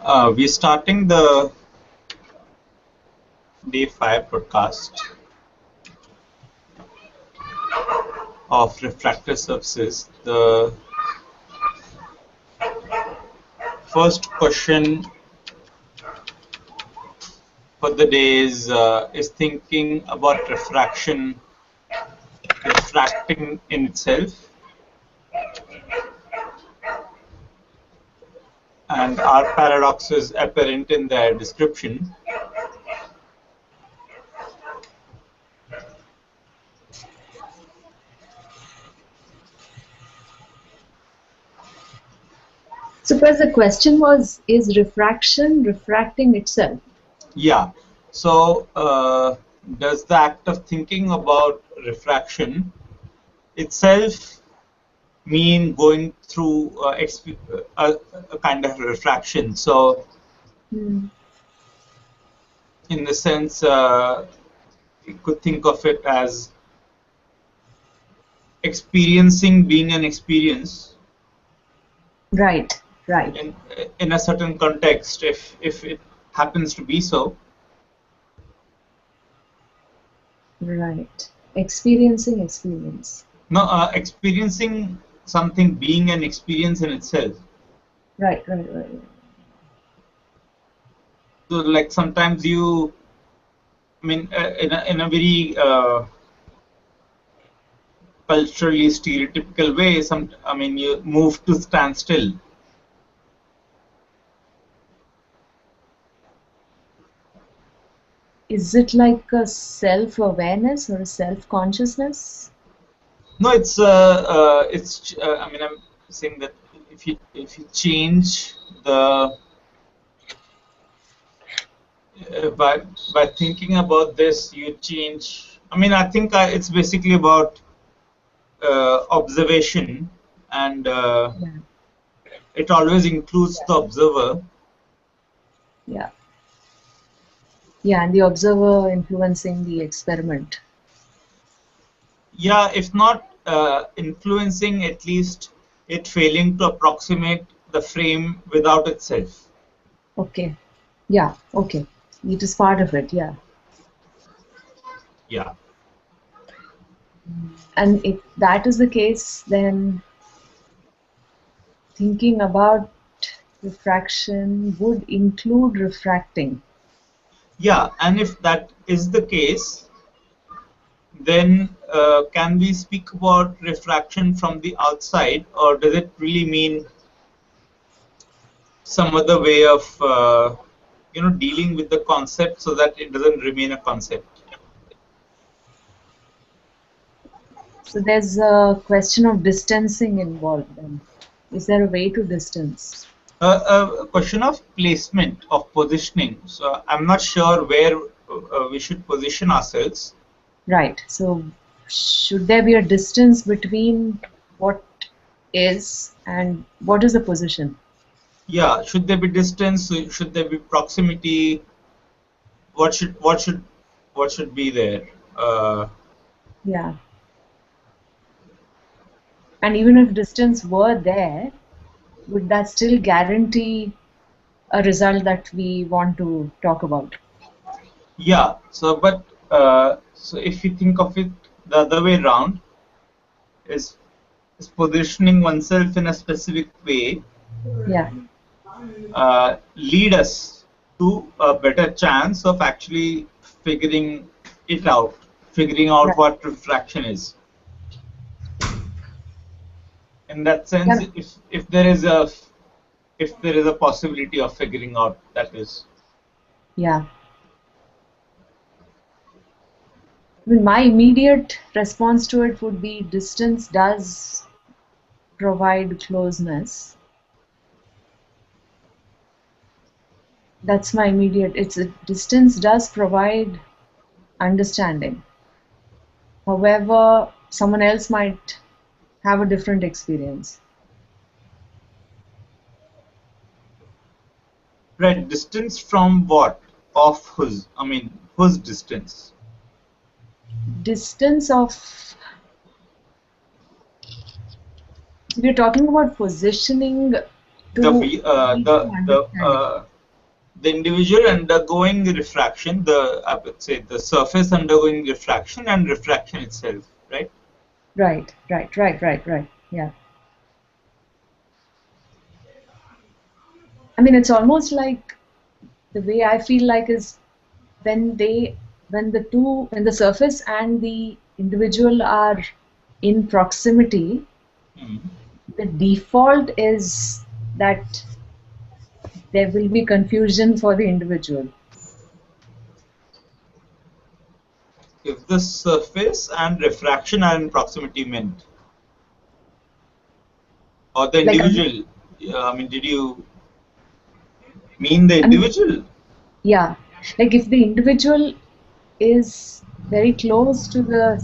We're starting the day 5 broadcast of Refractive Surfaces. The first question for the day is thinking about refraction, refracting in itself, and are paradoxes apparent in their description? Suppose the question was, is refraction refracting itself? Yeah. So, does the act of thinking about refraction itself mean going through a kind of refraction? So, in the sense, you could think of it as experiencing being an experience. Right. Right. In a certain context, if it happens to be so. Right. Experiencing experience. No, experiencing something being an experience in itself. Right. So, like sometimes you, I mean, in a very culturally stereotypical way, you move to stand still. Is it like a self-awareness or a self-consciousness? No, it's I mean, I'm saying that if you change the by thinking about this, you change. I mean, I think it's basically about observation, and it always includes the observer. Yeah. Yeah, and the observer influencing the experiment. Yeah, if not influencing, at least it failing to approximate the frame without itself. Okay. Yeah. Okay. It is part of it. Yeah. Yeah. And if that is the case, then thinking about refraction would include refracting. Yeah, and if that is the case, then can we speak about refraction from the outside, or does it really mean some other way of dealing with the concept so that it doesn't remain a concept? So there's a question of distancing involved then. Is there a way to distance? A question of placement, of positioning. So I'm not sure where we should position ourselves. Right. So should there be a distance between what is and what is the position? Yeah, should there be distance? Should there be proximity? What should be there? Yeah. And even if distance were there, would that still guarantee a result that we want to talk about? Yeah. So, but so if you think of it the other way around, is positioning oneself in a specific way. Yeah. Lead us to a better chance of actually figuring it out, Right. what refraction is. In that sense, Yeah. if there is a possibility of figuring out, that is. Yeah. I mean, my immediate response to it would be distance does provide closeness. That's my immediate. Distance does provide understanding. However, someone else might have a different experience. Right, distance from what? Of whose? I mean, whose distance? Distance of. We're talking about positioning to The understanding. the individual undergoing refraction, I would say the surface undergoing refraction and refraction itself, right? Right. Yeah. I mean, it's almost like the way I feel like is when when the surface and the individual are in proximity, Hmm. the default is that there will be confusion for the individual. If the surface and refraction are in proximity meant, or the Like, individual, I mean, did you mean the I mean, individual? yeah, like if the individual is very close to the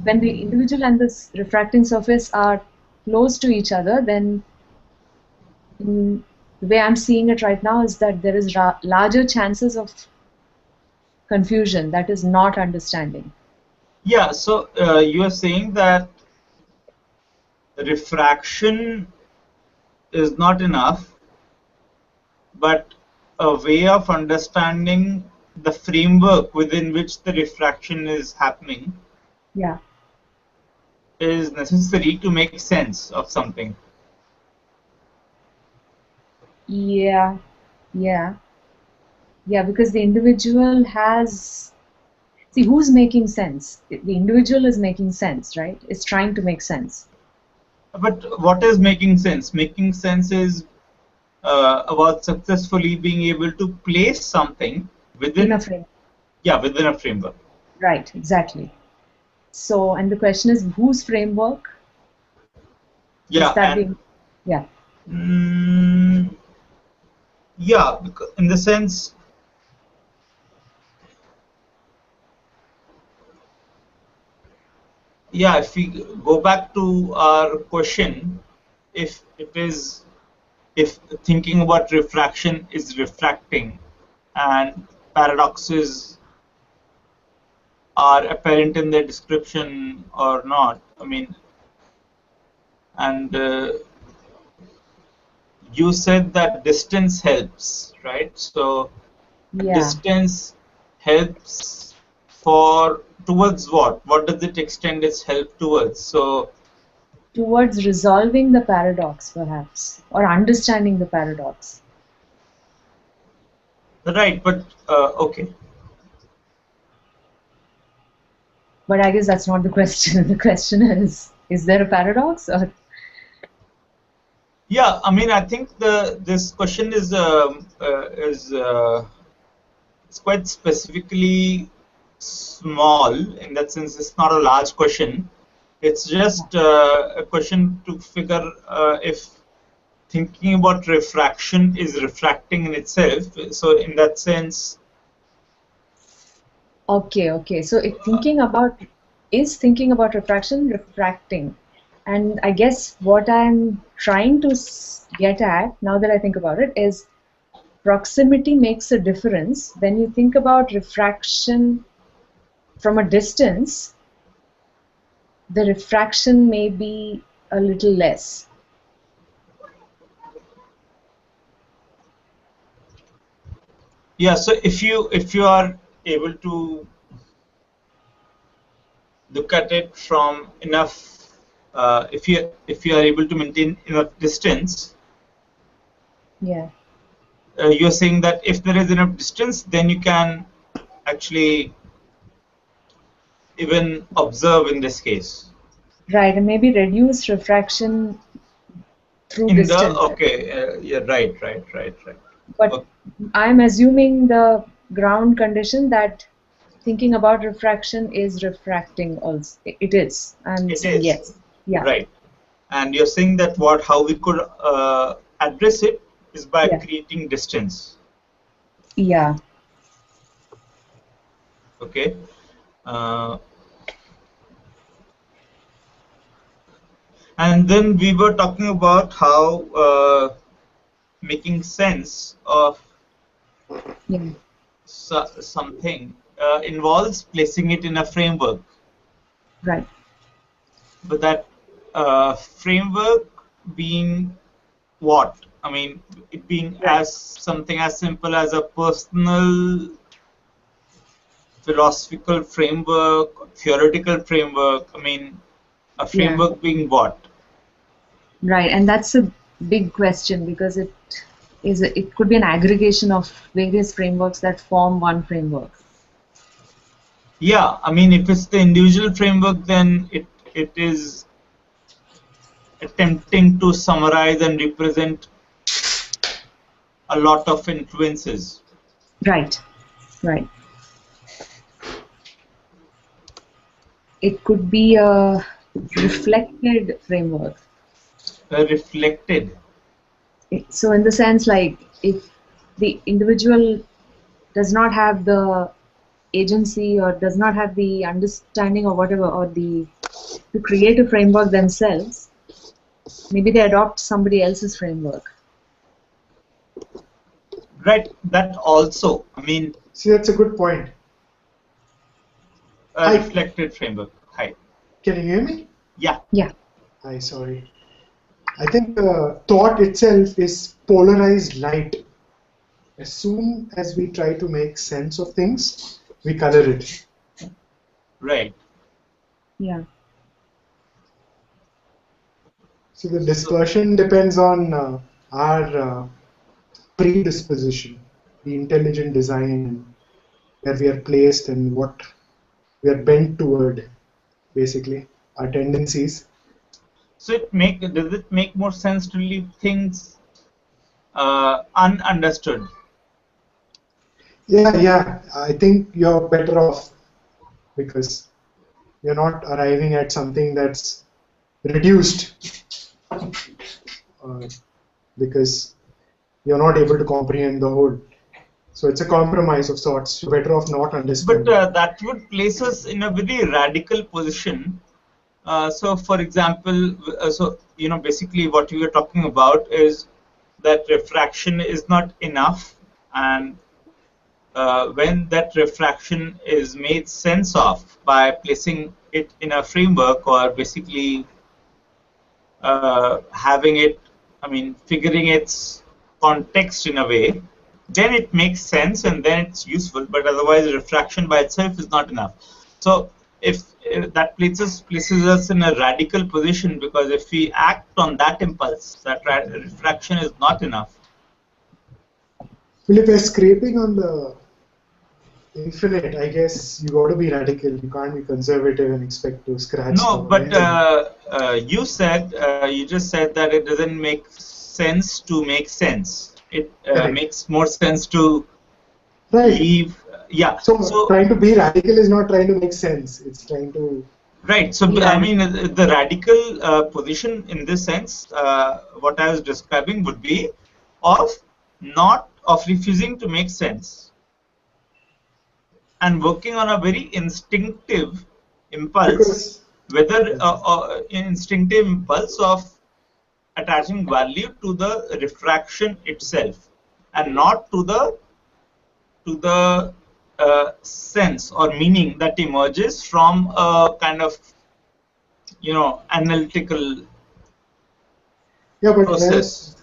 when the individual and the refracting surface are close to each other, then the way I'm seeing it right now is that there is larger chances of confusion, that is not understanding. Yeah, so you are saying that refraction is not enough, but a way of understanding the framework within which the refraction is happening Yeah, is necessary to make sense of something. yeah, yeah, yeah, because the individual has, see, who's making sense? The individual is making sense, right? It's trying to make sense. But what is making sense? Making sense is about successfully being able to place something In a within, frame. yeah, within a framework. Right, exactly. So, and the question is whose framework is Yeah, that and being? Yeah, mm, yeah, in the sense, yeah, if we go back to our question, if it is, if thinking about refraction is refracting and paradoxes are apparent in the description or not, I mean, and you said that distance helps, right? So yeah. distance helps for towards what? What does it extend its help towards? So Towards resolving the paradox, perhaps, or understanding the paradox. right, but okay. But I guess that's not the question. The question is there a paradox? Or Yeah, I mean, I think the this question is it's quite specifically small in that sense. It's not a large question. It's just a question to figure if thinking about refraction is refracting in itself. So in that sense, okay. So thinking about refraction, refracting. And I guess what I'm trying to get at, now that I think about it, is proximity makes a difference. When you think about refraction from a distance, the refraction may be a little less. yeah. So if you are able to look at it from enough, if you are able to maintain enough distance, Yeah. you're saying that if there is enough distance, then you can actually even observe in this case. Right, and maybe reduce refraction through In the distance. okay, yeah, right. But Okay, I'm assuming the ground condition that thinking about refraction is refracting also. It is. I'm it saying is yes. Yeah. right, and you're saying that what how we could address it is by Yeah. creating distance. Yeah. Okay, uh, and then we were talking about how making sense of Yeah. something involves placing it in a framework, Right. but that framework being what? I mean, it being Right. as something as simple as a personal philosophical framework, theoretical framework. I mean, a Yeah. framework being what? Right. And that's a big question because it could be an aggregation of various frameworks that form one framework. Yeah, I mean, if it's the individual framework, then it is attempting to summarize and represent a lot of influences. Right. Right. It could be a reflected framework. Reflected. So in the sense, like, if the individual does not have the agency or does not have the understanding or whatever, or the to create a framework themselves, maybe they adopt somebody else's framework. Right, that also, I mean, See, that's a good point. a Hi, reflected framework. Hi. can you hear me? Yeah. Yeah. Hi, sorry. I think thought itself is polarized light. As soon as we try to make sense of things, we color it. Right. Yeah. So the So, dispersion depends on our predisposition, the intelligent design, where we are placed and what we are bent toward, basically, our tendencies. so does it make more sense to leave things ununderstood? Yeah, I think you're better off because you're not arriving at something that's reduced because you're not able to comprehend the whole. So it's a compromise of sorts. You're better off not But understanding. that would place us in a very radical position. So, for example, basically what we are talking about is that refraction is not enough, and when that refraction is made sense of by placing it in a framework or basically having it, I mean, figuring its context in a way, then it makes sense and then it's useful. But otherwise, refraction by itself is not enough. So, if that places us in a radical position, because if we act on that impulse, that refraction is not enough. Well, if we're scraping on the infinite, I guess you got to be radical. You can't be conservative and expect to scratch No, the but horizon. you just said that it doesn't make sense to make sense. It Correct. makes more sense to Right. leave. Yeah. So So trying to be radical is not trying to make sense. It's trying to. right. So Be I radical. mean, the radical position in this sense, what I was describing would be of not of refusing to make sense and working on a very instinctive impulse, Because whether instinctive impulse of attaching value to the refraction itself and not to the sense or meaning that emerges from a kind of analytical yeah, but well, process.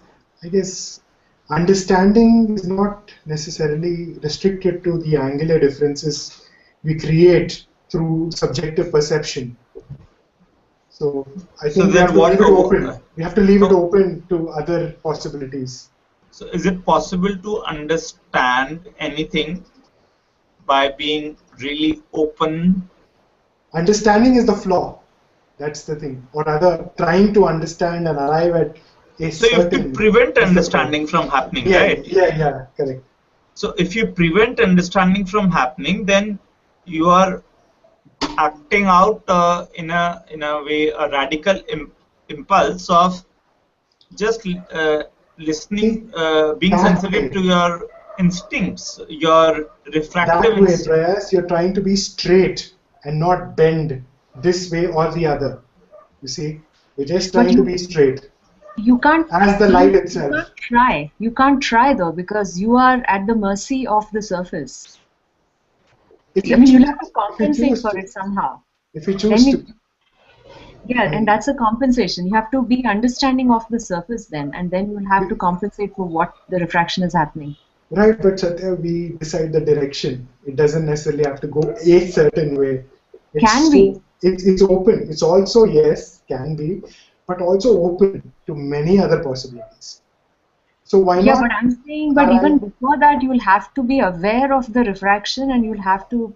I guess understanding is not necessarily restricted to the angular differences we create through subjective perception. So I So think we have then to leave what? it open. We have to leave it So, open to other possibilities. so is it possible to understand anything by being really open? Understanding is the flaw. That's the thing. Or rather, trying to understand and arrive at a So you have to certain prevent is the flaw. understanding from happening, Yeah, right? yeah, correct. So if you prevent understanding from happening, then you are acting out in a way a radical impulse of just listening, See, being that sensitive to way, your instincts, your refractive that way, instincts. Prayas, you're trying to be straight and not bend this way or the other. You see, you're just But trying to be straight you can't as the light you itself. can't try. You can't try though because you are at the mercy of the surface. If I you mean, you'll choose, have to if you compensate choose for to, it somehow. if you Then choose you to, Yeah, and that's a compensation. You have to be understanding of the surface then, and then you'll have to compensate for what the refraction is happening. Right, but Satya, we decide the direction. It doesn't necessarily have to go a certain way. Can be. It's open. It's also, yes, can be, but also open to many other possibilities. So why Yeah, not? but I'm saying, but even before that, you'll have to be aware of the refraction, and you'll have to.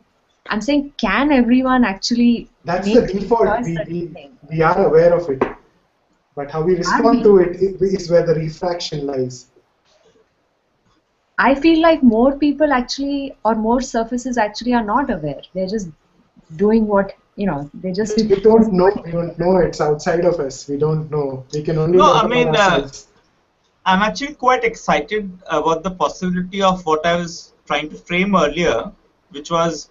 I'm saying, can everyone actually That's the make default. a certain thing? We are aware of it, but how we Are respond we? to it is where the refraction lies. I feel like more people actually, or more surfaces actually are not aware. They're just doing what, they just. We don't know. We don't know. It's outside of us. We don't know. We can only No, learn I about mean, ourselves. I'm actually quite excited about the possibility of what I was trying to frame earlier, which was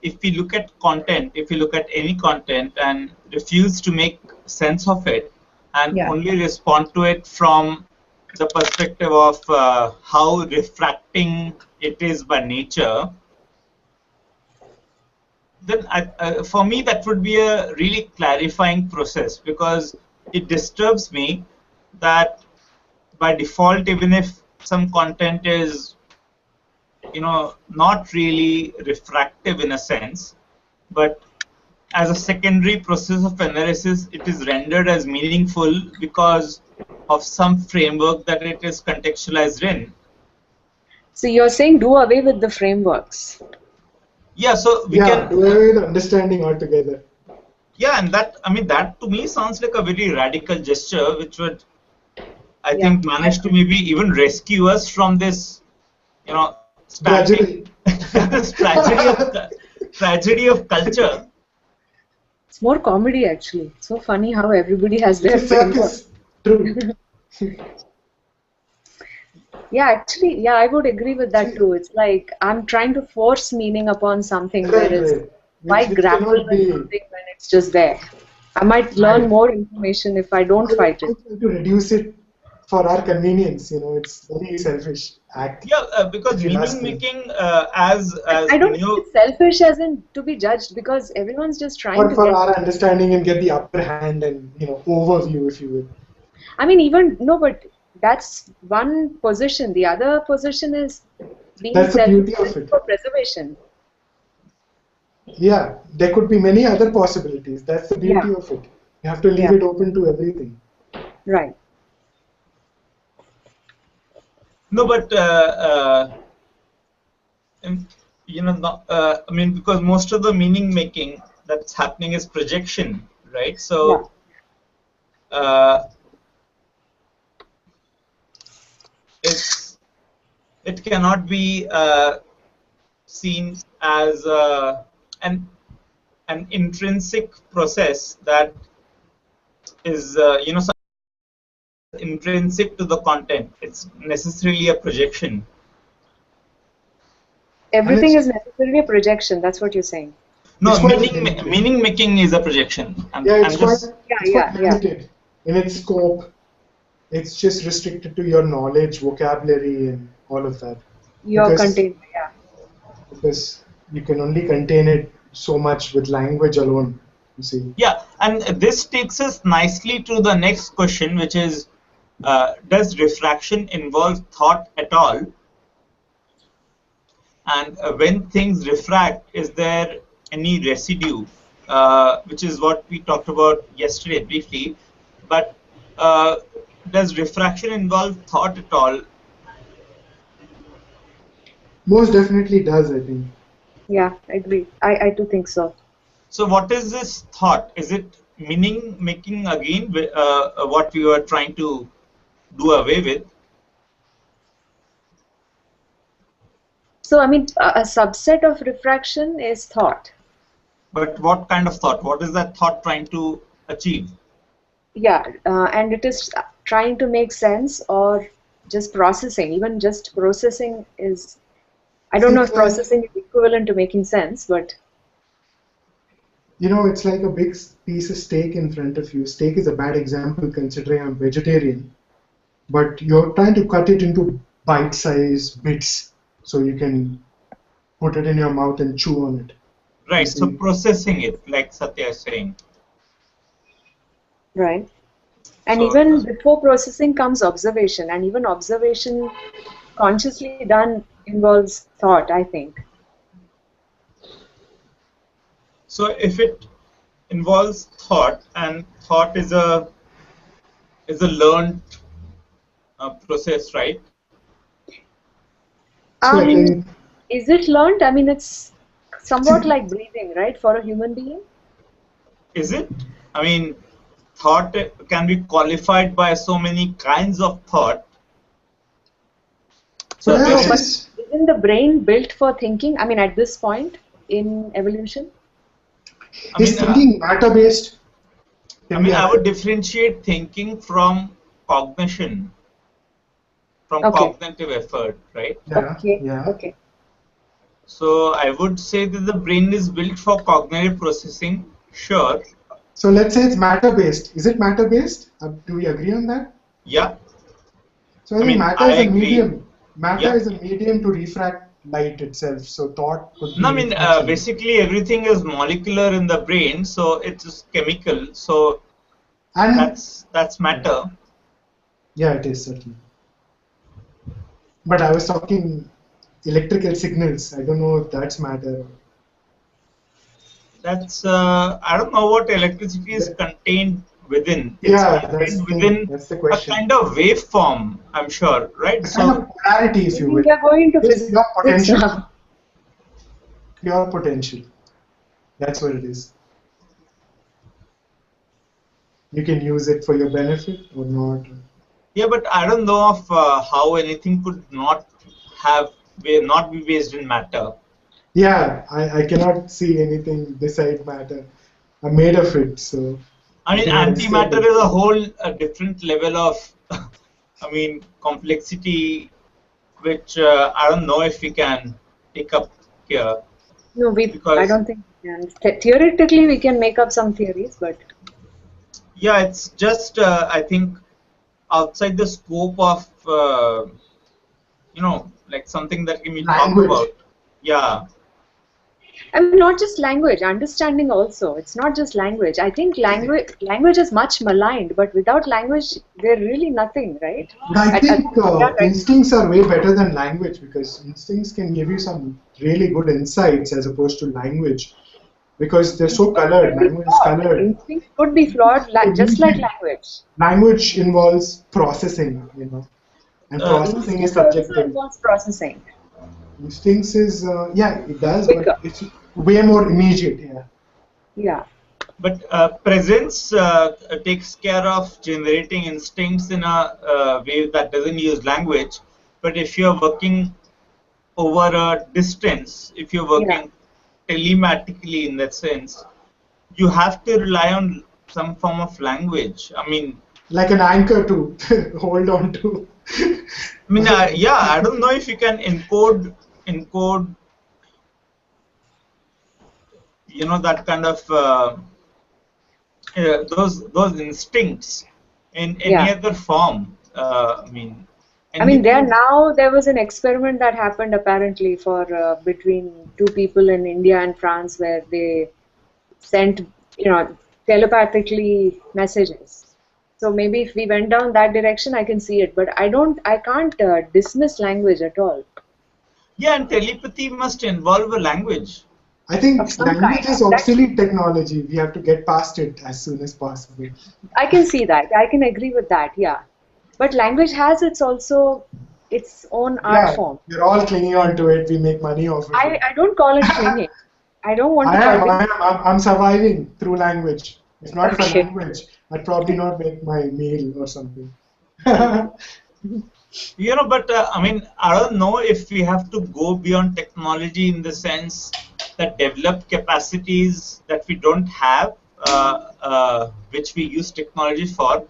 if we look at content, if we look at any content and refuse to make sense of it and Yeah. only respond to it from the perspective of how refracting it is by nature, then for me that would be a really clarifying process, because it disturbs me that by default, even if some content is not really refractive in a sense, but as a secondary process of analysis it is rendered as meaningful because of some framework that it is contextualized in. So you're saying do away with the frameworks. Yeah, so we Yeah, can do away with understanding altogether. yeah, and that, I mean, that to me sounds like a very radical gesture which would, I Yeah. think, manage to maybe even rescue us from this static Gradually. this tragedy of culture. It's more comedy actually. It's so funny how everybody has It's their a framework. circus. True. Yeah, actually, yeah, I would agree with that See, too. It's like I'm trying to force meaning upon something, right, whereas right. why Which grapple cannot with be something when it's just there? I might learn right. more information if I don't Why fight it. try to reduce it for our convenience? It's very selfish act, Yeah, because if you'll ask meaning me. making as I don't think neo it's selfish as in to be judged because everyone's just trying Or to for get. our understanding and get the upper hand and overview, if you will. I mean, even no, but that's one position. The other position is being That's the selfish beauty of it. for preservation. Yeah, there could be many other possibilities. That's the Yeah, beauty of it. You have to leave yeah, it open to everything. right. no, but um, I mean, because most of the meaning making that's happening is projection, right? Yeah. So uh, it's it cannot be seen as an an intrinsic process that is intrinsic to the content. It's necessarily a projection. And Everything is necessarily a projection. That's what you're saying. it's No, quite limited. meaning making is a projection. Yeah, I'm just Yeah, it's quite yeah, yeah. limited in its scope. It's just restricted to your knowledge, vocabulary, and all of that. Your Because container. Yeah. because you can only contain it so much with language alone. You see. yeah, and this takes us nicely to the next question, which is, does refraction involve thought at all? And when things refract, is there any residue? Which is what we talked about yesterday briefly. But does refraction involve thought at all? Most definitely does, I think. Yeah, I agree. I do think so. So what is this thought? Is it meaning making again, what we were trying to do away with? So, I mean, a subset of refraction is thought. But what kind of thought? What is that thought trying to achieve? Yeah, and it is trying to make sense or just processing. Even just processing is, I don't See, know it's if like processing is equivalent to making sense, but it's like a big piece of steak in front of you. Steak is a bad example considering I'm vegetarian, but you're trying to cut it into bite-sized bits so you can put it in your mouth and chew on it. You Right. So see, processing it, like Satya is saying. Right. And So even before processing comes observation, and even observation consciously done involves thought, I think. so if it involves thought, and thought is a learned process, right? So I I mean, think Is it learned? I mean, it's somewhat like breathing, right, for a human being? is it? I mean, thought can be qualified by so many kinds of thought. So So, there no, perhaps but is, is isn't the brain built for thinking? I mean, at this point in evolution? I is mean, thinking matter based? Can we I accept? would differentiate thinking from cognition, from Okay, cognitive effort, right? Yeah, okay, yeah. okay. So I would say that the brain is built for cognitive processing, sure. So let's say it's matter based. Is it matter based? Do we agree on that? Yeah, So I I think mean, matter I is a agree. medium. Matter Yeah. is a medium to refract light itself. So thought could No, be I mean, reflection. basically everything is molecular in the brain, so it's just chemical. So And that's yeah, matter. yeah, it is certainly. But I was talking electrical signals. I don't know if that's matter. That's I don't know what electricity is contained within. It's Yeah, that's contained the thing. within That's the a question. kind of waveform, I'm sure, right? A kind So of polarity, I if you think will. we are going to Just pure physics potential. now. Pure potential. That's what it is. You can use it for your benefit or not. yeah, but I don't know of how anything could not have not be based in matter. Yeah, I cannot see anything beside matter. I'm made of it, so I I mean, cannot escape antimatter it. is a whole different level of, I mean, complexity, which I don't know if we can pick up here No, I because don't think we can. Theoretically, we can make up some theories, but yeah, it's just I think outside the scope of like something that can be talked Language. about. Yeah, I mean, not just language, understanding also. It's not just language. I think language is much maligned, but without language, we're really nothing, right? But I As think we are right now. instincts are way better than language because instincts can give you some really good insights as opposed to language because they're so Instinct colored. can be Language is flawed. colored. Instinct could be flawed, just like Immediate. language. Language involves processing, and processing is Instinct also subjective. involves processing Instincts is, yeah, it does, but quicker. it's way more immediate. Yeah. Yeah. but presence takes care of generating instincts in a way that doesn't use language. But if you're working over a distance, if you're Yeah. working telematically in that sense, you have to rely on some form of language. Like an anchor to hold on to. Yeah, I don't know if you can encode, that kind of those instincts in any Yeah. other form. I mean, Anything. there was an experiment that happened apparently for between two people in India and France where they sent, telepathically messages. So maybe if we went down that direction, I can see it, but I can't dismiss language at all Yeah, and telepathy must involve a language. I of think some language kind. is obsolete technology. We have to get past it as soon as possible. I can see that. I can agree with that. Yeah, but language has its own art Yeah, form. we're all clinging on to it. We make money off of it. I don't call it clinging. I don't want to I call am, it. I am. I'm surviving through language. If not for Okay. language, I'd probably not make my meal or something. But I don't know if we have to go beyond technology in the sense that develop capacities that we don't have, which we use technology for.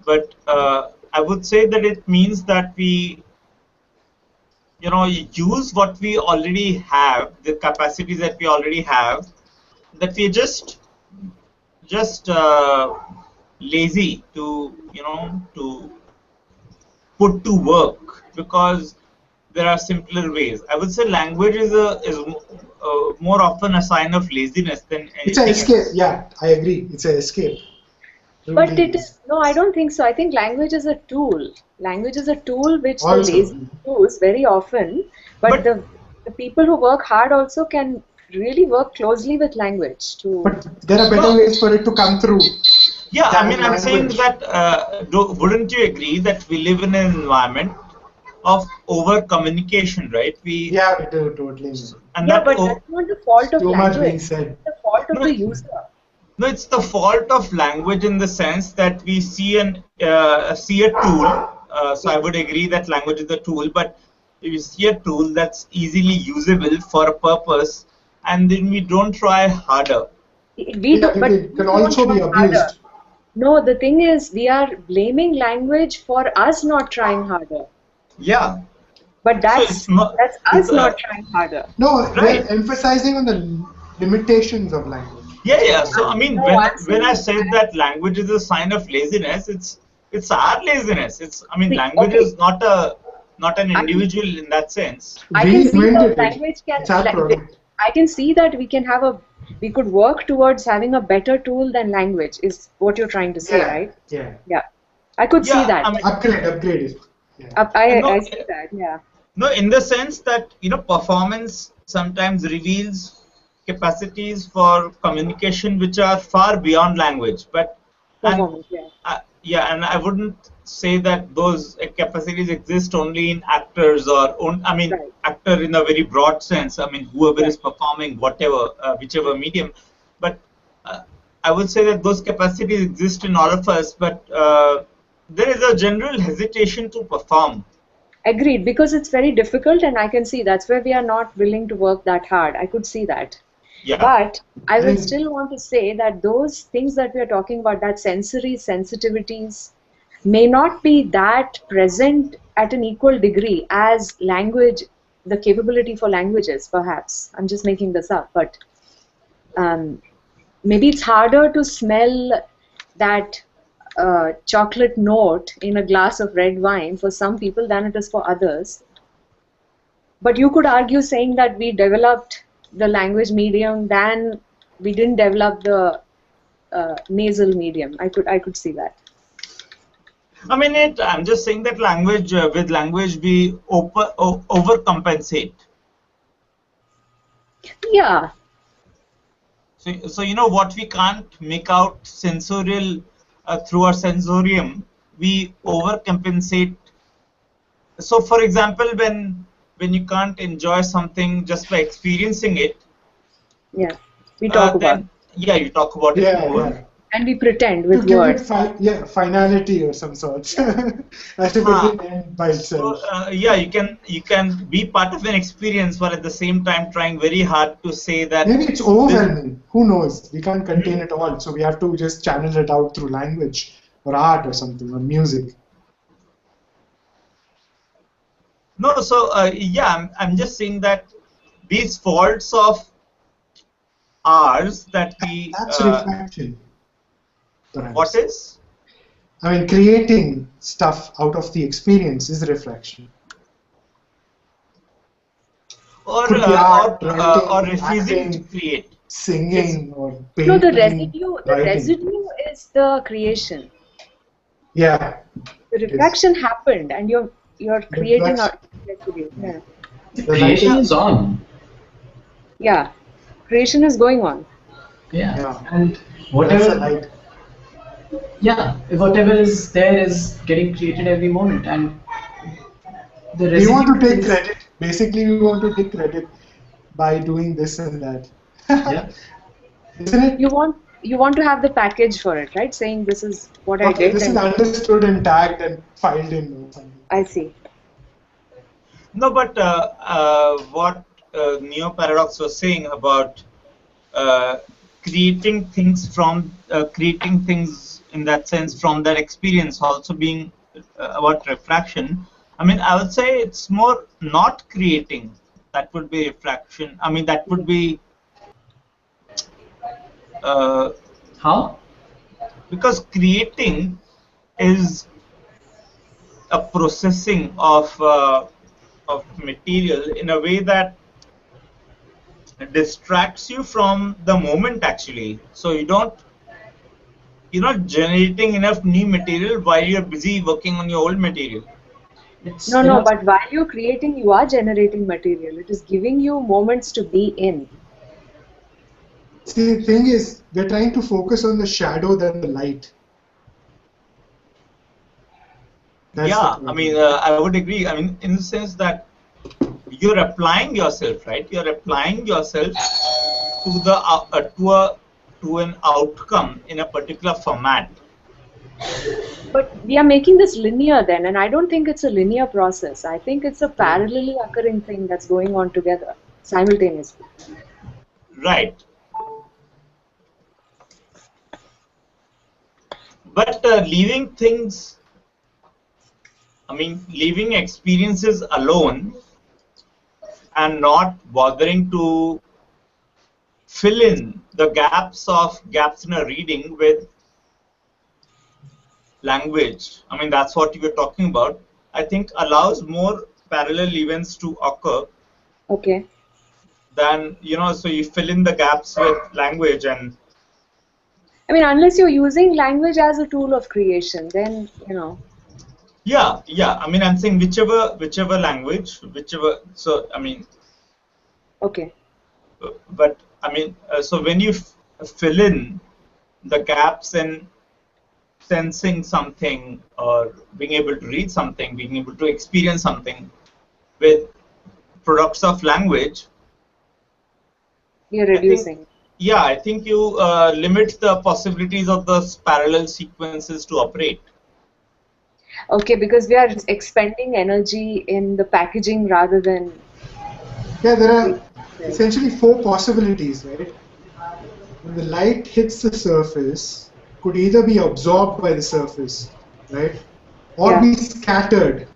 But I would say that it means that we, use what we already have, the capacities that we already have, that we're just lazy to, to put to work because there are simpler ways. I would say language is more often a sign of laziness than It's an anything escape. else. Yeah, I agree. It's an escape. But truly it is, no, I don't think so. I think language is a tool. Language is a tool which the also. lazy use very often, but But the people who work hard also can really work closely with language to. But there are better no, ways for it to come through yeah, I mean, than I'm saying language. that wouldn't you agree that we live in an environment of over communication, right? Yeah, we do totally. And Yeah, that but that's not the fault of Too much language. being said. It's the fault of no, the user. no, it's the fault of language in the sense that we see a tool. So Yeah. I would agree that language is a tool, but if you see a tool that's easily usable for a purpose, and then we don't try harder. We Yeah, do, but it we can don't also try be harder. abused. No, the thing is, we are blaming language for us not trying harder. Yeah. But So it's not. that's It's us not trying harder. No, we're right. emphasizing on the limitations of language. Yeah, yeah. So I mean, No, I'm when I saying said that. that language is a sign of laziness, it's our laziness. It's I mean, See, language okay, is not an I can individual in that sense. I can We see that invented it. language can. It's our product. I can see that we could work towards having a better tool than language. Is what you're trying to say, Yeah, right? yeah. Yeah, I could see Yeah, that. I mean, Upgrade it. Yeah. no, I see that. Yeah. no, in the sense that performance sometimes reveals capacities for communication which are far beyond language. But and Performance. Yeah. yeah, and I wouldn't say that those capacities exist only in actors I mean, Right. actor in a very broad sense. I mean, whoever Right. is performing, whatever, whichever medium. But uh, I would say that those capacities exist in all of us. But there is a general hesitation to perform. Agreed, because it's very difficult, and I can see that's where we are not willing to work that hard. I could see that. Yeah. But I will And still want to say that those things that we are talking about, that sensory sensitivities, may not be that present at an equal degree as language, the capability for languages, perhaps. I'm just making this up, but um, maybe it's harder to smell that chocolate note in a glass of red wine for some people than it is for others. But you could argue saying that we developed the language medium than we didn't develop the nasal medium. I could see that. I mean, I'm just saying that with language we overcompensate. Yeah, So what we can't make out sensorial through our sensorium, we overcompensate. So, for example, when you can't enjoy something just by experiencing it, yeah. We talk about then yeah, you talk about it yeah, more. yeah. and we pretend To with give it words. finality or some sort. As if it Huh. didn't end by So itself. yeah, you can be part of an experience, while at the same time trying very hard to say that Maybe it's this. overwhelming. Who knows? We can't contain it all, so we have to just channel it out through language or art or something or music. No, so yeah, I'm just saying that these faults of ours that we That's reflection, what perhaps. is I mean, creating stuff out of the experience is reflection. Could be art, or writing, refusing to acting, create. It's singing, or No, painting, the writing. residue is the creation. Yeah, The it is. reflection happened, and you're The creating reflection. a residue. Yeah, The The light creation yeah, is on. yeah. Creation is going on. Yeah. Yeah, And that's the whatever, light. yeah, whatever is there is getting created every moment. And the We want residue to take is, credit. Basically, we want to take credit by doing this and that. yeah, Isn't it? You want to have the package for it, right? Saying this is what I Okay, did, this is and understood and tagged and filed in or something. I see. no, but what Neo Paradox was saying about uh, creating things in that sense from that experience also being about refraction. I mean, I would say it's more not creating that would be refraction. I mean, that would be uh, how? because creating is a processing of material in a way that distracts you from the moment actually. So you don't you're not generating enough new material while you're busy working on your old material. It's, No, you no, know, but while you're creating, you are generating material. It is giving you moments to be in. See, the thing is, we're trying to focus on the shadow than the light. That's the Yeah, I problem. mean, I would agree. I mean, in the sense that you're applying yourself, right? You're applying yourself to the to an outcome in a particular format. But we are making this linear then, and I don't think it's a linear process. I think it's a parallelly occurring thing that's going on together simultaneously. Right. But leaving things, I mean, leaving experiences alone and not bothering to fill in the gaps in a reading with language. I mean, that's what you were talking about. I think allows more parallel events to occur Okay. than, so you fill in the gaps with language. And I mean, unless you're using language as a tool of creation, then, yeah, I mean, I'm saying whichever language, so I mean, okay. but I mean, so when you fill in the gaps in sensing something or being able to read something, being able to experience something with products of language, You're I think, reducing. yeah, I think you limit the possibilities of those parallel sequences to operate. Okay, because we are expending energy in the packaging rather than. Yeah, there are essentially four possibilities, right? When the light hits the surface, it could either be absorbed by the surface, right? Or Yeah. be scattered,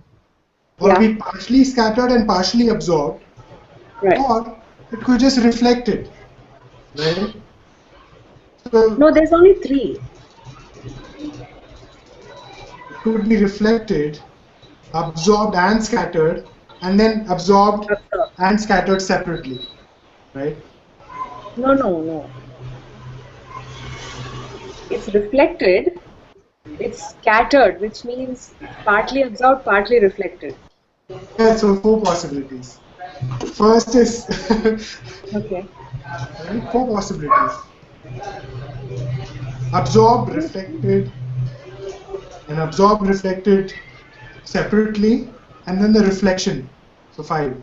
or Yeah. be partially scattered and partially absorbed, Right. or it could just reflect it, right? So No, there's only three. it could be reflected, absorbed and scattered, and then absorbed Absorb. and scattered separately, right? No, no, no. It's reflected, it's scattered, which means partly absorbed, partly reflected. Yeah, so four possibilities. First is Okay. right, four possibilities. Absorbed, reflected, and absorbed, reflected separately, and then the reflection. So five.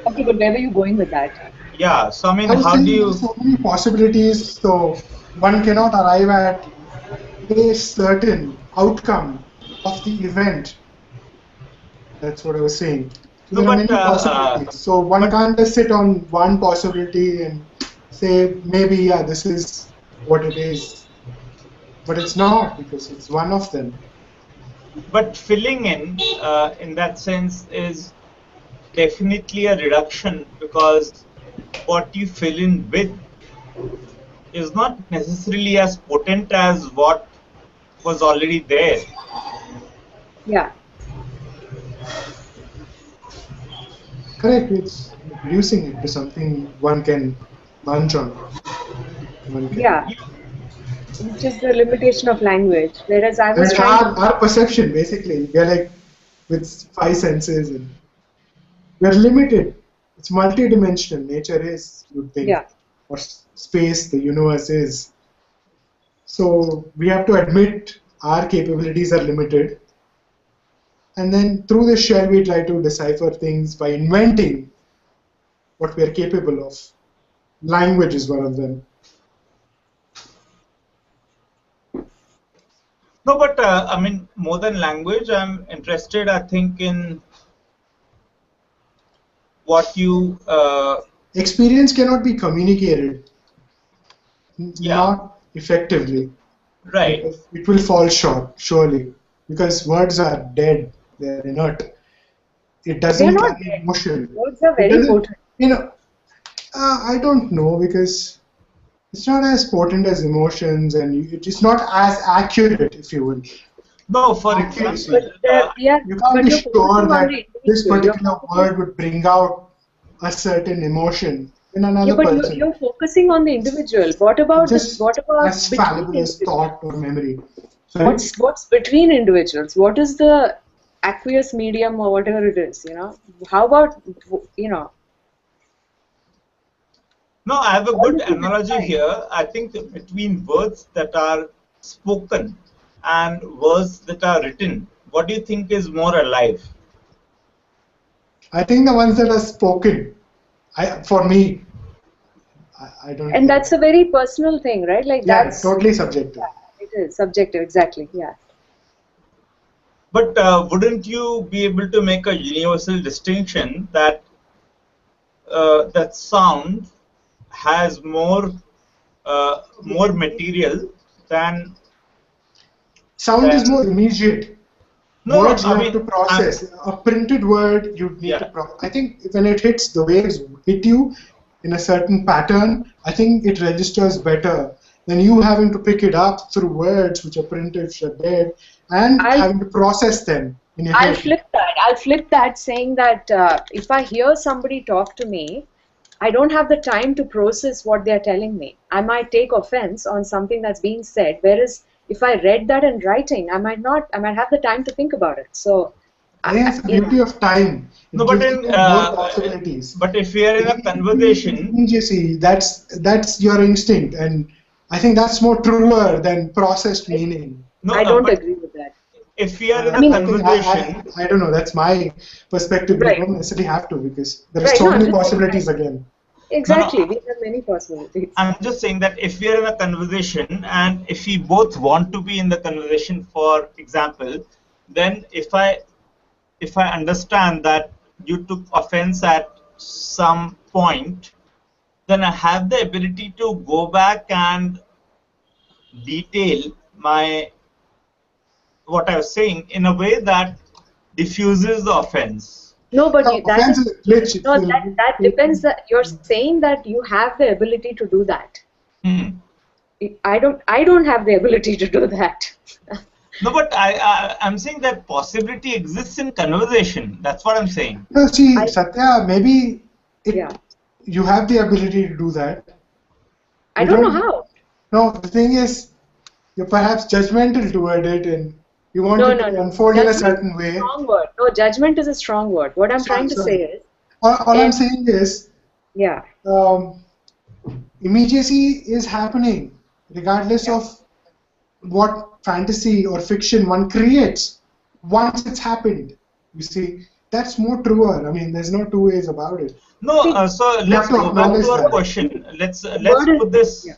Okay, but where were you going with that? Yeah, so I mean, I was how do saying there's you, so many possibilities, so one cannot arrive at a certain outcome of the event. That's what I was saying. So no, there are but many possibilities. So one but can't just sit on one possibility and say maybe yeah this is what it is, but it's not because it's one of them. filling in that sense is definitely a reduction, because what you fill in with is not necessarily as potent as what was already there. Yeah. Correct. It's reducing it to something one can munch on. One can. Yeah. Which is the limitation of language. Whereas I was And trying to. our perception basically, we're like with five senses and we're limited. It's multidimensional. Nature is, you'd think, Yeah. or space, the universe is. So we have to admit our capabilities are limited. And then through this shell, we try to decipher things by inventing what we are capable of. Language is one of them. No, but I mean, more than language, I'm interested, I think, in what you, Experience cannot be communicated, yeah, not effectively, right. because it will fall short, surely. Because words are dead, they're inert. It They're doesn't not carry dead. emotion. Words are It very doesn't, potent. you know, I don't know because it's not as potent as emotions and it is not as accurate, if you will. No, for Accuracy. example, You can't But be you're sure focusing on that the this individual. You're particular focusing. word would bring out a certain emotion. in another but person. you're focusing on the individual. What about Just what about as between fallible as individuals? thought or memory. Sorry? What's between individuals? What is the aqueous medium or whatever it is? How about No, I have a all good this is analogy inside. here. I think between words that are spoken and words that are written, what do you think is more alive? I think the ones that are spoken, for me, I don't And think. that's a very personal thing, right? Like Yeah, that's totally subjective. it is subjective, exactly. Yeah. But wouldn't you be able to make a universal distinction that that sound has more material than Sound is more immediate. no, Words you I have to mean, I'm, process. A printed word you need to yeah. process. I think when it hits, the waves hit you in a certain pattern, I think it registers better than you having to pick it up through words which are printed, which are dead, and I'll having to process them in your I'll head. flip that. I'll flip that, saying that if I hear somebody talk to me, I don't have the time to process what they're telling me. I might take offense on something that's being said, whereas if I read that in writing, I might not. I might have the time to think about it. So, I think it's the you know, beauty of time. No, It gives you more possibilities. but if we are in a conversation, Immediacy, that's your instinct, and I think that's more truer than processed meaning. no, I don't but agree with that. if we are in I a mean, I think conversation, I don't know. That's my perspective. We right, don't necessarily have to because there are right. so No, I'm many just saying that possibilities again. no, exactly. We have many possibilities. I'm just saying that if we are in a conversation and if we both want to be in the conversation, for example, then if I understand that you took offense at some point, then I have the ability to go back and detail my what I was saying in a way that diffuses the offense. No, but So that offense is is a glitch. It no. will That depends. That you're saying that you have the ability to do that. Hmm. I don't have the ability to do that. No, but I'm saying that possibility exists in conversation. That's what I'm saying. no, see, I Satya, maybe yeah. you have the ability to do that. I You don't know don't. how. No, the thing is, you're perhaps judgmental toward it, and you want No, it no, to no. unfold in a Judgment is certain a way. strong word. No, judgment is a strong word. What I'm Sorry, trying to say sorry. is, All I'm is saying is, yeah, um, immediacy is happening regardless yeah. of what fantasy or fiction one creates once it's happened. You see, that's more truer. I mean, there's no two ways about it. No, See, so You have let's to go back to acknowledge our that. question. Let's word is put yeah. this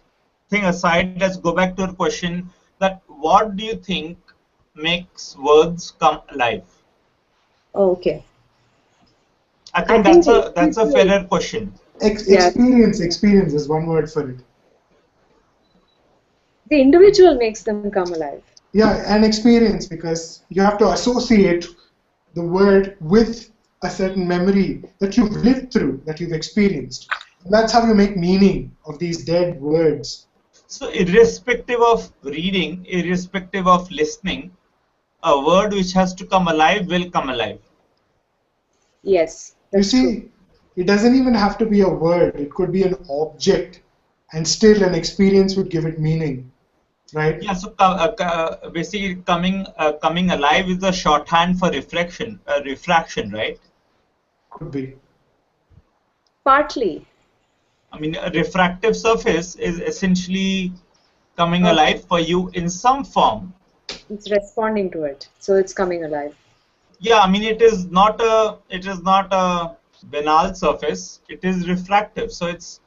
thing aside. Let's go back to our question. That what do you think makes words come alive? Oh, okay. I I think think the that's a individual, fairer question. yeah, Experience is one word for it. the individual makes them come alive. Yeah, and experience because you have to associate the word with a certain memory that you've lived through, that you've experienced. And that's how you make meaning of these dead words. So irrespective of reading, irrespective of listening, a word which has to come alive will come alive. Yes, You that's true. see, it doesn't even have to be a word, it could be an object, and still an experience would give it meaning, right? Yeah, so basically coming alive is a shorthand for refraction, right? Could be. Partly. I mean, a refractive surface is essentially coming Okay. alive for you in some form. It's responding to it, so it's coming alive. Yeah, I mean, it is not a banal surface. It is refractive, so it's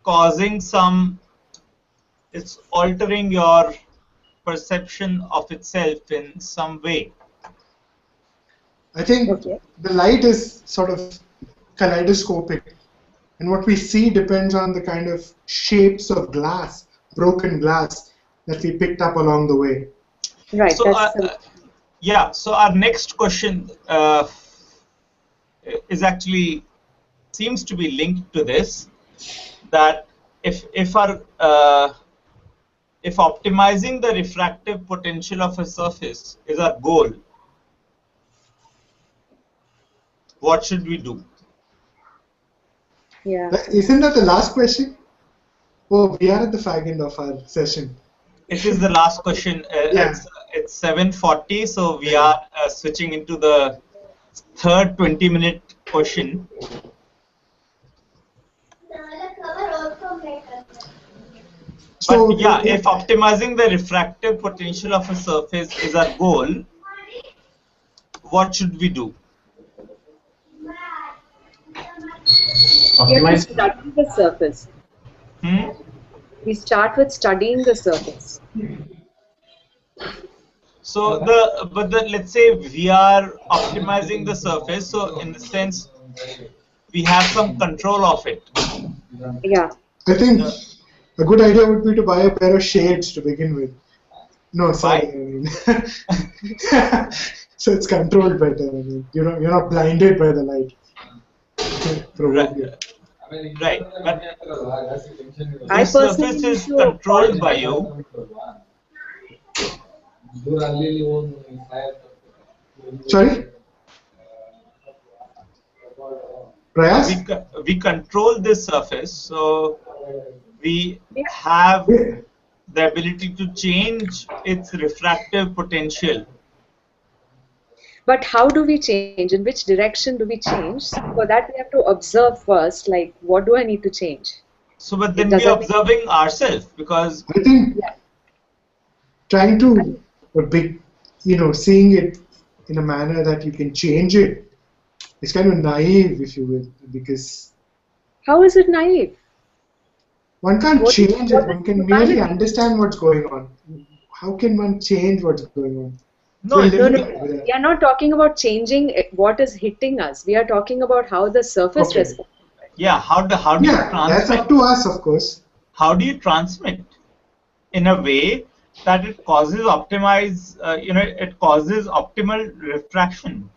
causing some, it's altering your perception of itself in some way. I think Okay. the light is sort of kaleidoscopic, and what we see depends on the kind of shapes of glass, broken glass, that we picked up along the way. Right. So, That's the yeah, so our next question is actually seems to be linked to this, that if optimizing the refractive potential of a surface is our goal, what should we do? Yeah. Isn't that the last question? Oh, we are at the fag end of our session. It is the last question. Yeah. It's 7:40, so we are switching into the third 20-minute question. So But yeah, if optimizing the refractive potential of a surface is our goal, what should we do? We have to Optimize. study the surface. Hmm? We start with studying the surface. So let's say we are optimizing the surface. So in the sense, we have some control of it. Yeah. I think a good idea would be to buy a pair of shades to begin with. No, sorry. I mean, so it's controlled better. I mean, you're not blinded by the light. Right. Right. But I this personally surface need is to controlled by you. Sorry? Prayas? We control this surface, so we Yeah. have Yeah. the ability to change its refractive potential. But how do we change? In which direction do we change? For that, we have to observe first, like, what do I need to change? So, but It then we are doesn't make observing ourselves because I think yeah. trying to, seeing it in a manner that you can change it is kind of naive, if you will, because How is it naive? one can't What is change it. One can merely humanity? understand what's going on. How can one change what's going on? no, We're No, no. limited with We that. are not talking about changing what is hitting us. We are talking about how the surface Okay. responds. yeah. How do you Yeah, that's transmit? up to us, of course. How do you transmit in a way that it causes it causes optimal refraction?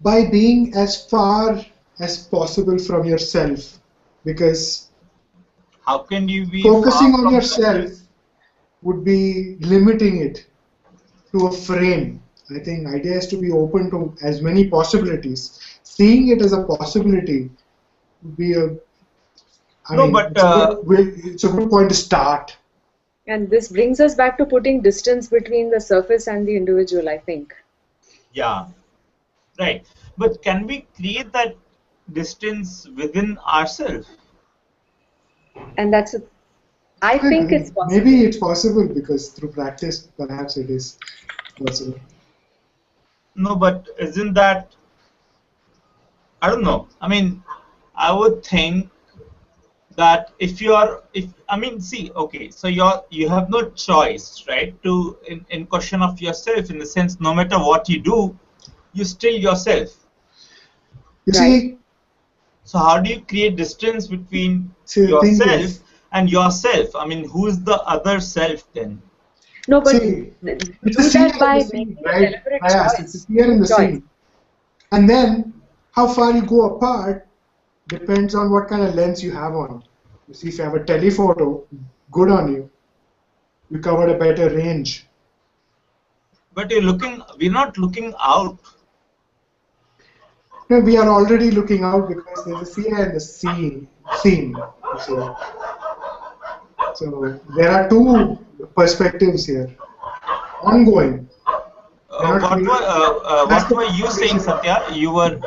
By being as far as possible from yourself, because How can you be far focusing on from yourself would be limiting it to a frame. I think idea is to be open to as many possibilities. Seeing it as a possibility would be no, but it's a good point to start. And this brings us back to putting distance between the surface and the individual, I think. yeah, right. But can we create that distance within ourselves? And I Well, think it's maybe possible. it's possible because through practice, perhaps it is possible. No, but isn't that, I don't know. I mean, I would think that if I mean, see, okay, so you have no choice, right, to in question of yourself, in the sense, no matter what you do, you still yourself. You Right. see, So how do you create distance between the thing yourself is, and yourself? I mean, who is the other self then? No, but see, it's a do seer that and the by scene, making a right? deliberate Yes, it's a choice. seer and the Choice. scene. And then how far you go apart depends on what kind of lens you have on. You see, if you have a telephoto, good on you. You covered a better range. But we're not looking out. No, we are already looking out because there's a seer and the scene. You see. So there are two perspectives here, ongoing. They're not What were created. That's the what were you saying, foundation. Satya? You were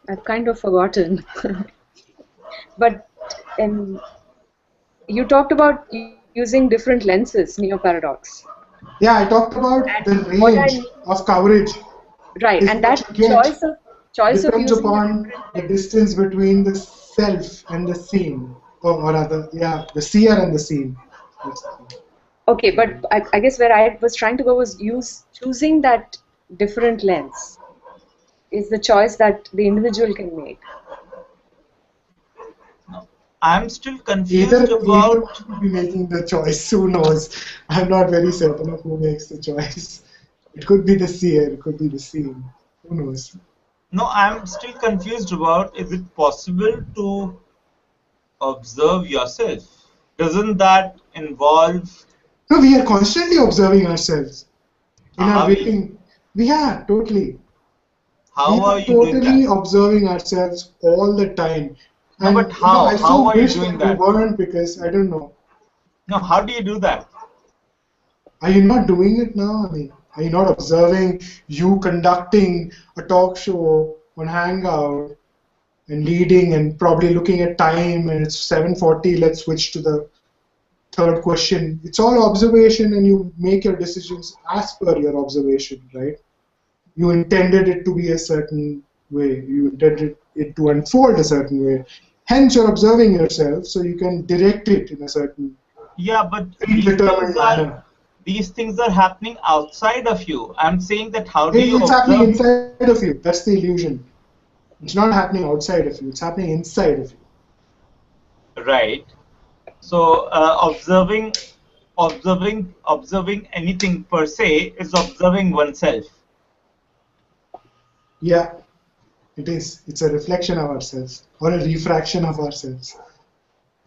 I've kind of forgotten. But you talked about using different lenses, neo-paradox. Yeah, I talked about the And what I range mean, of coverage right, is and what that you get choice of depends using a upon different the lens. distance between the self and the scene, or rather, yeah, the seer and the scene. That's the thing. Okay, but I guess where I was trying to go was choosing that different lens is the choice that the individual can make. I'm still confused Either about. one will be making the choice. Who knows? I'm not very certain of who makes the choice. It could be the seer, it could be the scene. Who knows? No, I'm still confused about, is it possible to observe yourself? Doesn't that involve, No, we are constantly observing ourselves in our are we? waking. We are totally. We How are are you doing totally that? observing ourselves all the time. No, And but how? I How so are you wish doing that we that? weren't, because I don't know. No, how do you do that? Are you not doing it now? I mean, are you not observing you conducting a talk show on Hangout and leading and probably looking at time and it's 7:40, let's switch to the third question. It's all observation and you make your decisions as per your observation, right? You intended it to be a certain way. You intended it to unfold a certain way. Hence, you're observing yourself so you can direct it in a certain Yeah, but predetermined manner. these things are happening outside of you. I'm saying that how do you It's happening observe? inside of you. That's the illusion. It's not happening outside of you. It's happening inside of you. Right. So observing anything per se is observing oneself. Yeah, it is. It's a reflection of ourselves or a refraction of ourselves.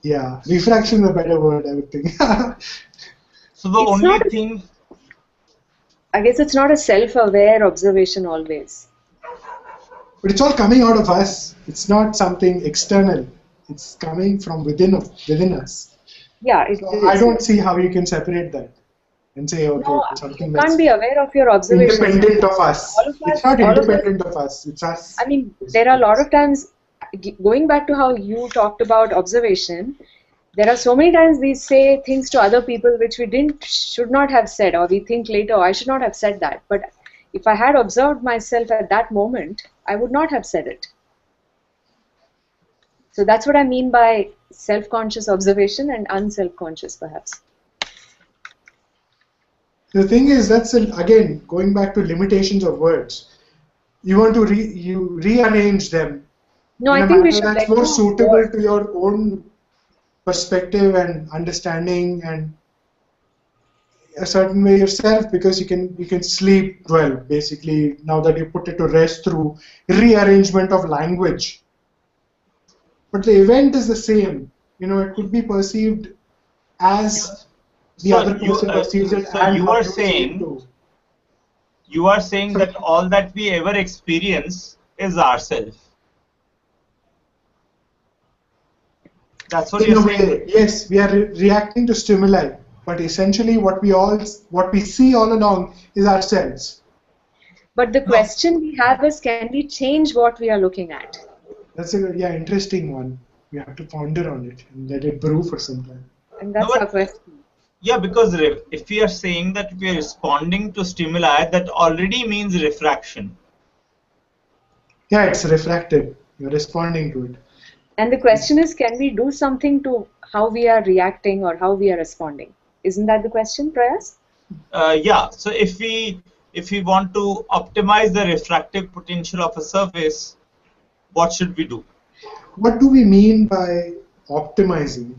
Yeah, refraction is a better word, I would think. So the It's only not, thing, I guess it's not a self-aware observation always. But it's all coming out of us. It's not something external. It's coming from within us. Yeah, it So I is. don't see how you can separate that and say, okay, No, it's you something can't that's be aware of your observations. independent of us. It's not All of us, independent of us. It's us. I mean, there are a lot of times, going back to how you talked about observation, there are so many times we say things to other people which we should not have said, or we think later, I should not have said that. But if I had observed myself at that moment, I would not have said it. So that's what I mean by self-conscious observation and unself-conscious, perhaps. The thing is, again, going back to limitations of words. You want to you rearrange them No, in I a think we manner should that's let more go of suitable words. to your own perspective and understanding and a certain way yourself, because you can sleep well basically now that you put it to rest through rearrangement of language. But the event is the same. It could be perceived as the so other person perceives it so and how you see it too. you are saying So that all that we ever experience is ourself. That's what in you're a saying. way, yes, we are reacting to stimuli, but essentially what we see all along is ourselves. But the No, question we have is, can we change what we are looking at? That's a interesting one. We have to ponder on it and let it brew for some time. And no, that's our but question. yeah, because if we are saying that we are responding to stimuli, that already means refraction. Yeah, it's refracted. You're responding to it. And the question is, can we do something to how we are reacting or how we are responding? Isn't that the question, Prayas? Yeah, so if we want to optimize the refractive potential of a surface, what should we do? What do we mean by optimizing?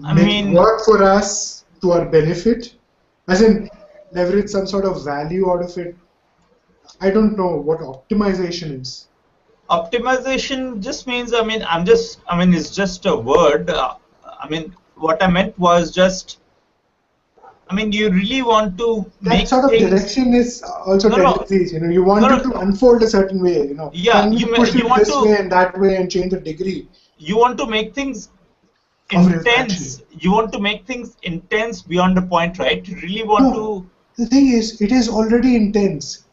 I Make it mean, work for us to our benefit, as in leverage some sort of value out of it. I don't know what optimization is. optimization just means, it's just a word. What I meant was just, you really want to That make sort of things. direction is also No, no, tendencies. You want no, it to no. unfold a certain way. Yeah, Can we push you it want this way to and that way and change the degree make things of refraction? intense. You want to make things intense beyond the point, right? You really want No, to. the thing is, it is already intense.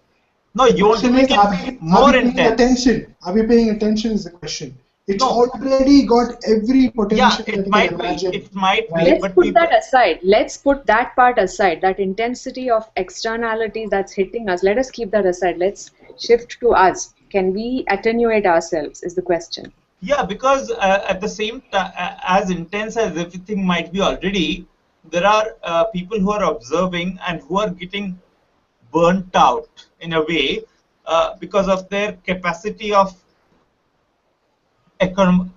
No, The you want to question make is, it are we more paying intense. attention? Are we paying attention is the question. It's No, already got every yeah, potential that it you can might be, imagine, right? Let's but put people. that aside. Let's put that part aside, that intensity of externality that's hitting us. Let us keep that aside. Let's shift to us. Can we attenuate ourselves, is the question. Yeah, because at the same time, as intense as everything might be already, there are people who are observing and who are getting burnt out in a way because of their capacity of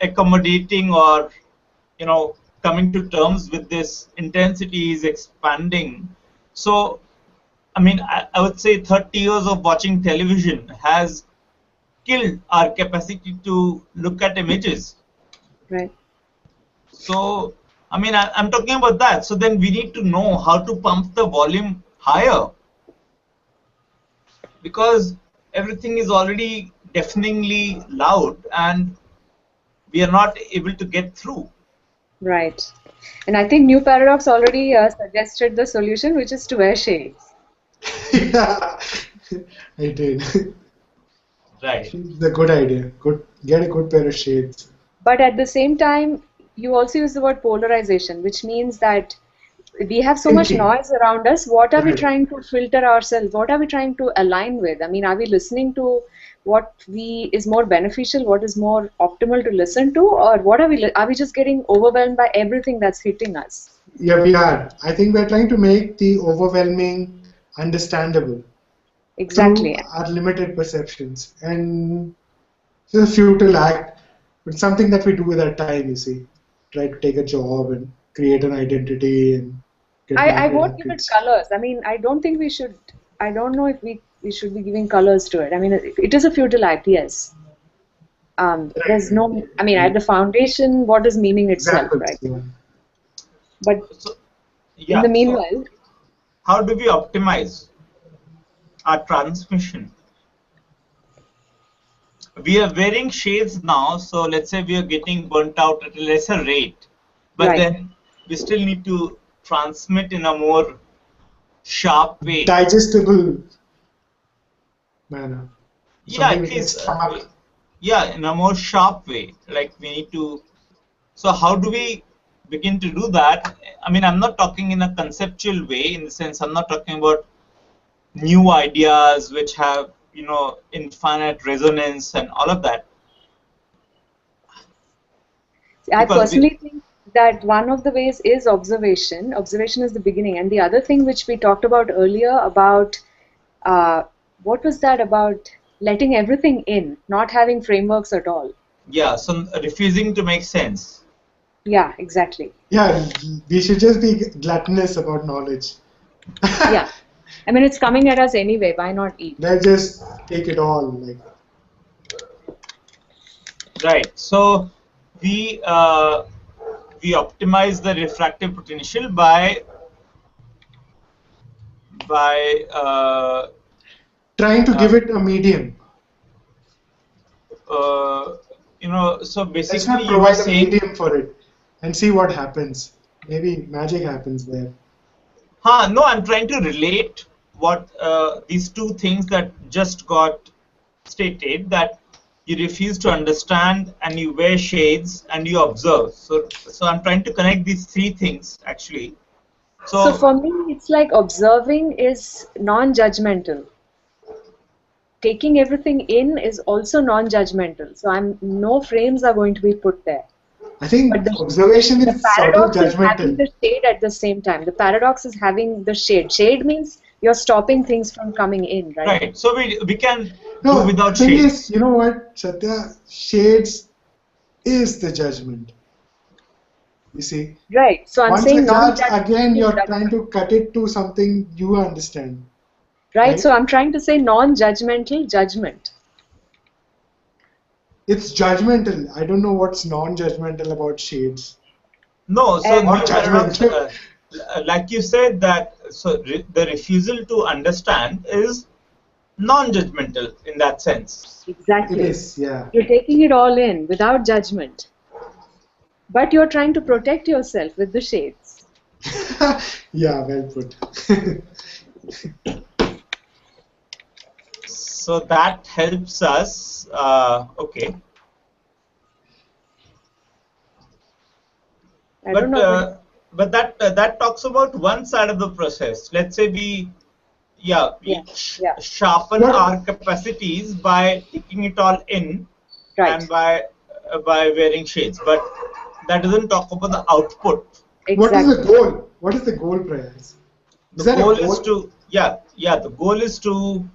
accommodating or coming to terms with this intensity is expanding. So I would say 30 years of watching television has killed our capacity to look at images. Right. So I'm talking about that. So then we need to know how to pump the volume higher, because everything is already deafeningly loud and we are not able to get through. Right. And I think New Paradox already suggested the solution, which is to wear shades. Yeah, I did. Right. It's a good idea. Good, get a good pair of shades. But at the same time, you also use the word polarization, which means that we have so much Thinking. noise around us. What are we Right. trying to filter ourselves? What are we trying to align with? I mean, are we listening to what we is more beneficial, what is more optimal to listen to, or what are we just getting overwhelmed by everything that's hitting us? Yeah, we are. I think we're trying to make the overwhelming understandable through Exactly. our limited perceptions. And it's a futile act, but something that we do with our time, you see. Try to take a job and create an identity and get I married, won't have give it kids. colors. I mean, I don't think we should. I don't know if we should be giving colors to it. I mean, it is a futile act, yes. There's Right. no. I mean, at the foundation, what is meaning itself, Examples, right? yeah. But So, in the yeah. So, meanwhile, how do we optimize our transmission? We are wearing shades now, so let's say we are getting burnt out at a lesser rate, but right. then we still need to transmit in a more sharp way. Digestible manner. Yeah, Something at we can least, stomach. yeah, in a more sharp way. Like we need to. So how do we begin to do that? I mean, I'm not talking in a conceptual way, in the sense I'm not talking about new ideas which have, infinite resonance and all of that, I because we, personally think that one of the ways is observation. Observation is the beginning, and the other thing which we talked about earlier about uh, what was that about letting everything in, not having frameworks at all. yeah, so refusing to make sense. Yeah, exactly. Yeah, we should just be gluttonous about knowledge. Yeah. I mean, it's coming at us anyway. Why not eat? Let's just take it all. Like, Right. So we uh, we optimize the refractive potential by trying to uh, give it a medium. so Let's basically not you were provide a saying, medium for it and see what happens. Maybe magic happens there. no, I'm trying to relate what these two things that just got stated, that you refuse to understand and you wear shades and you observe. So I'm trying to connect these three things actually. So So for me, it's like observing is non-judgmental. Taking everything in is also non-judgmental. So no frames are going to be put there. I But think observation the is sort of paradox is having judgmental. the shade at the same time. The paradox is having the shade. Shade means you're stopping things from coming in, right? right, so we can do No, the without thing is, shades. you know what, Satya? Shades is the judgment. You see, Right. So I'm once you saying judge, again, non-judgmental you're trying judgment. to cut it to something you understand, Right. right? So I'm trying to say non-judgmental judgment. It's judgmental. I don't know what's non-judgmental about shades No, so And or new paradox, judgmental. like you said that, so the refusal to understand is non-judgmental in that sense. It exactly. is, yeah. You're taking it all in without judgment. But you're trying to protect yourself with the shades. Yeah, well put. So that helps us. Okay, I don't but know if that talks about one side of the process. Let's say yeah, we yeah, sharpen What? our capacities by taking it all in right. and by wearing shades, but that doesn't talk about the output. What is the Exactly. goal? What is the goal, Prayas? The Is there a goal is goal? to, the goal is to,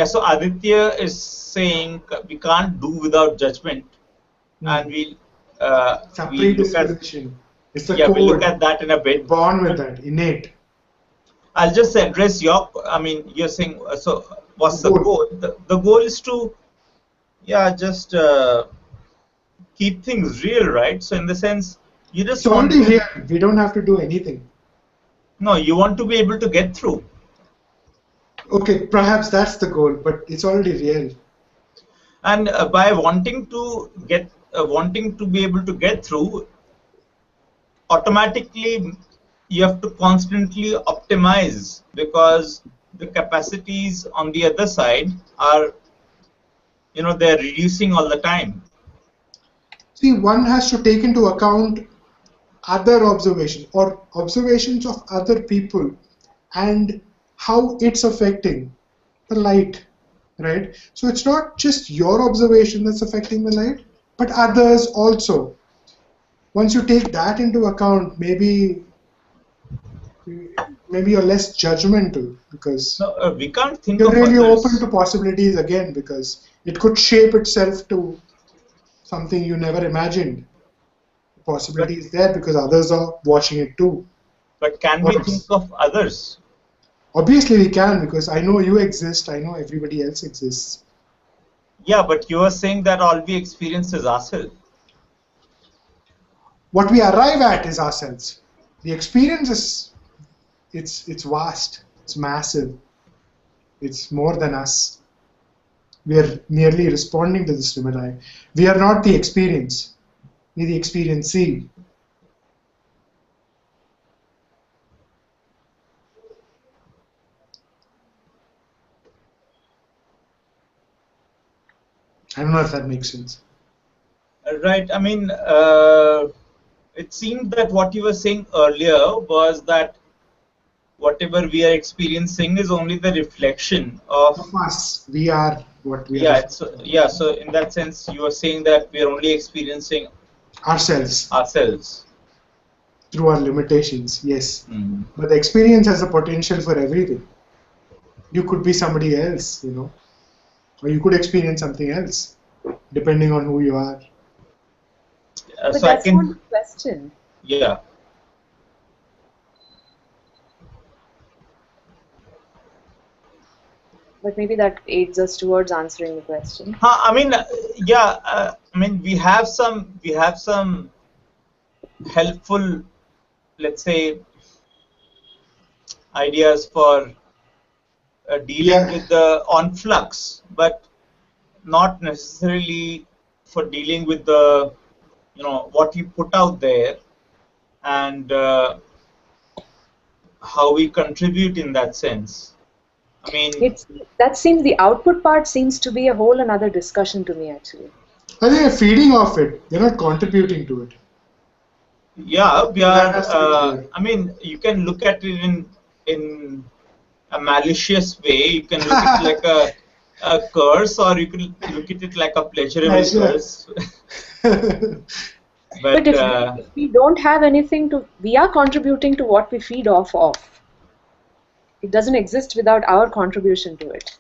so Aditya is saying we can't do without judgment, and Hmm. It's a we look at, predisposition. It's a code. that in a You're bit. born with But that, innate. I'll just address I mean, you're saying, so what's the Goal. goal? The goal is to, just keep things real, right? So in the sense, you It's just want already to, here. We don't have to do anything. no, you want to be able to get through. Okay, perhaps that's the goal, but it's already real. And by wanting to be able to get through, automatically you have to constantly optimize, because the capacities on the other side are, they're reducing all the time. See, one has to take into account other observations or observations of other people and how it's affecting the light, right? So it's not just your observation that's affecting the light, but others also. Once you take that into account, maybe you're less judgmental, because No, we can't think you're of really open others. to possibilities again, because it could shape itself to something you never imagined. The But possibility is there because others are watching it too. can Or we think of others? obviously we can, because I know you exist, I know everybody else exists. Yeah, but you are saying that all we experience is ourselves. What we arrive at is ourselves. The experience is it's vast, it's massive, it's more than us. We are merely responding to the stimuli. We are not the experience. We the experiencee. I don't know if that makes sense. Right. I mean, it seemed that what you were saying earlier was that whatever we are experiencing is only the reflection of. Of us, we are what we are Yeah, so in that sense you are saying that we are only experiencing ourselves ourselves. through our limitations, yes. Mm. But the experience has a potential for everything. You could be somebody else, or you could experience something else, depending on who you are. But So I that's not can, the question. yeah. But maybe that aids us towards answering the question. I mean, yeah. I mean, we have some helpful, let's say, ideas for dealing Yeah, with the on flux, but not necessarily for dealing with the, what we put out there, and how we contribute in that sense. I mean, That seems the output part seems to be a whole another discussion to me actually. I think you're feeding off it. You're not contributing to it. yeah, we So that are. has to be clear. I mean, you can look at it in a malicious way. You can look at it like a curse, or you can look at it like a pleasurable Pleasure. curse. But But if we don't have anything to, we are contributing to what we feed off of. It doesn't exist without our contribution to it.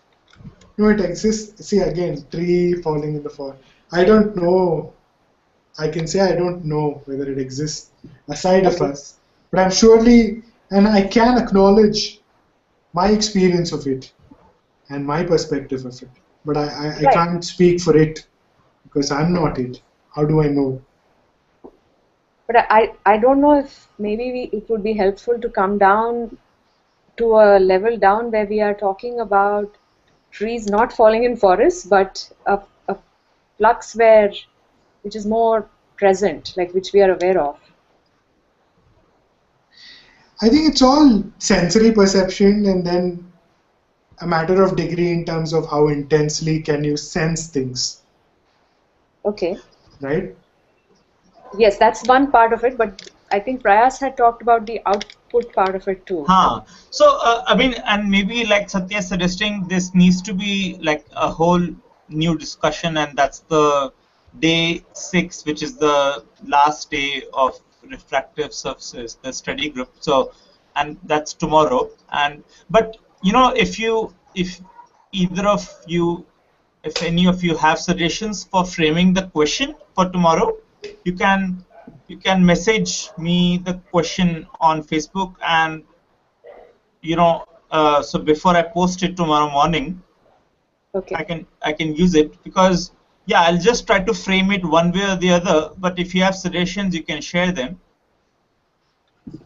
No, it exists. See, again, tree falling in the forest. I don't know. I can say I don't know whether it exists aside of Okay. us, but I'm surely, and I can acknowledge my experience of it and my perspective of it. But I Right. can't speak for it because I'm not it. How do I know? But I don't know if maybe it would be helpful to come down to a level down where we are talking about trees not falling in forests, but a flux which is more present, like which we are aware of. I think it's all sensory perception and then a matter of degree in terms of how intensely can you sense things, Okay. right? Yes, that's one part of it, but I think Prayas had talked about the output part of it too. So I mean, and maybe like Satya is suggesting, this needs to be like a whole new discussion, and that's the day 6, which is the last day of refractive surfaces, the study group. So, and that's tomorrow. And but if either of you, if any of you have suggestions for framing the question for tomorrow, you can message me the question on Facebook, and so before I post it tomorrow morning, Okay. I can use it, because yeah, I'll just try to frame it one way or the other. But if you have suggestions, you can share them.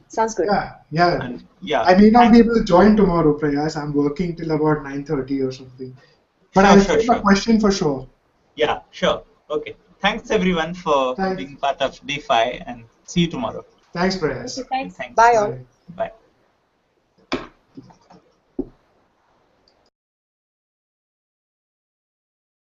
Sounds good. Yeah. And yeah, I may not thanks. be able to join tomorrow, Prayas. I'm working till about 9:30 or something. But I'll save a question for sure. Yeah, sure. Okay. Thanks everyone for Thanks. being part of DeFi, and see you tomorrow. Thanks, Prayas. Thanks. Thanks. Bye all. Bye. Bye.